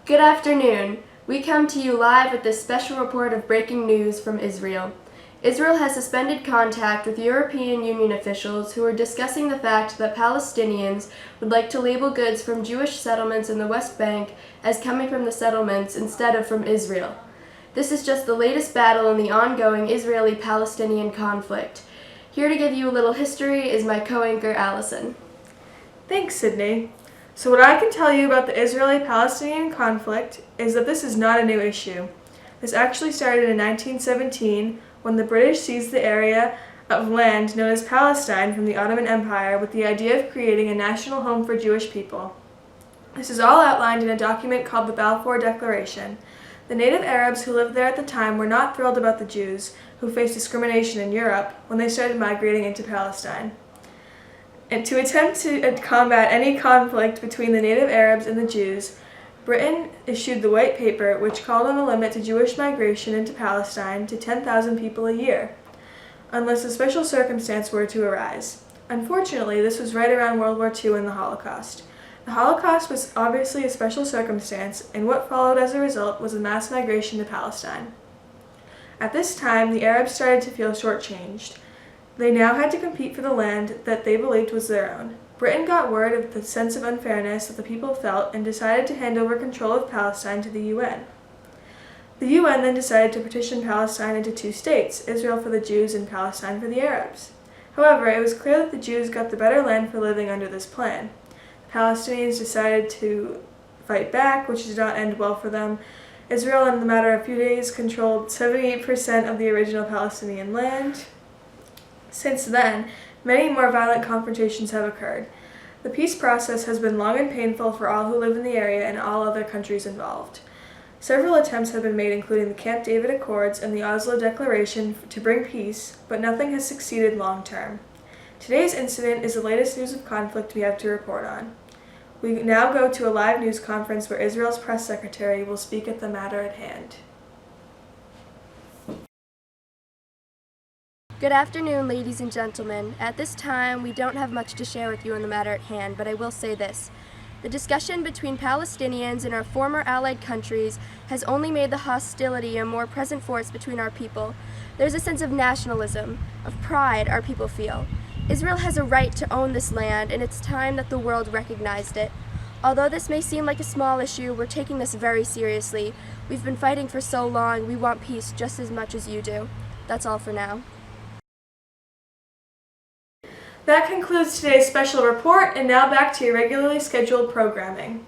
Good afternoon. We come to you live with this special report of breaking news from Israel. Israel has suspended contact with European Union officials who are discussing the fact that Palestinians would like to label goods from Jewish settlements in the West Bank as coming from the settlements instead of from Israel. This is just the latest battle in the ongoing Israeli-Palestinian conflict. Here to give you a little history is my co-anchor Alison. Thanks, Sydney. So what I can tell you about the Israeli-Palestinian conflict is that this is not a new issue. This actually started in 1917 when the British seized the area of land known as Palestine from the Ottoman Empire with the idea of creating a national home for Jewish people. This is all outlined in a document called the Balfour Declaration. The native Arabs who lived there at the time were not thrilled about the Jews, who faced discrimination in Europe, when they started migrating into Palestine. And to attempt to combat any conflict between the native Arabs and the Jews, Britain issued the White Paper, which called on a limit to Jewish migration into Palestine to 10,000 people a year, unless a special circumstance were to arise. Unfortunately, this was right around World War II and the Holocaust. The Holocaust was obviously a special circumstance, and what followed as a result was a mass migration to Palestine. At this time, the Arabs started to feel shortchanged. They now had to compete for the land that they believed was their own. Britain got word of the sense of unfairness that the people felt and decided to hand over control of Palestine to the UN. The UN then decided to partition Palestine into two states, Israel for the Jews and Palestine for the Arabs. However, it was clear that the Jews got the better land for living under this plan. The Palestinians decided to fight back, which did not end well for them. Israel, in the matter of a few days, controlled 78% of the original Palestinian land. Since then, many more violent confrontations have occurred. The peace process has been long and painful for all who live in the area and all other countries involved. Several attempts have been made, including the Camp David Accords and the Oslo Declaration, to bring peace, but nothing has succeeded long term. Today's incident is the latest news of conflict we have to report on. We now go to a live news conference where Israel's press secretary will speak at the matter at hand. Good afternoon, ladies and gentlemen. At this time, we don't have much to share with you on the matter at hand, but I will say this. The discussion between Palestinians and our former allied countries has only made the hostility a more present force between our people. There's a sense of nationalism, of pride our people feel. Israel has a right to own this land, and it's time that the world recognized it. Although this may seem like a small issue, we're taking this very seriously. We've been fighting for so long, we want peace just as much as you do. That's all for now. That concludes today's special report, and now back to your regularly scheduled programming.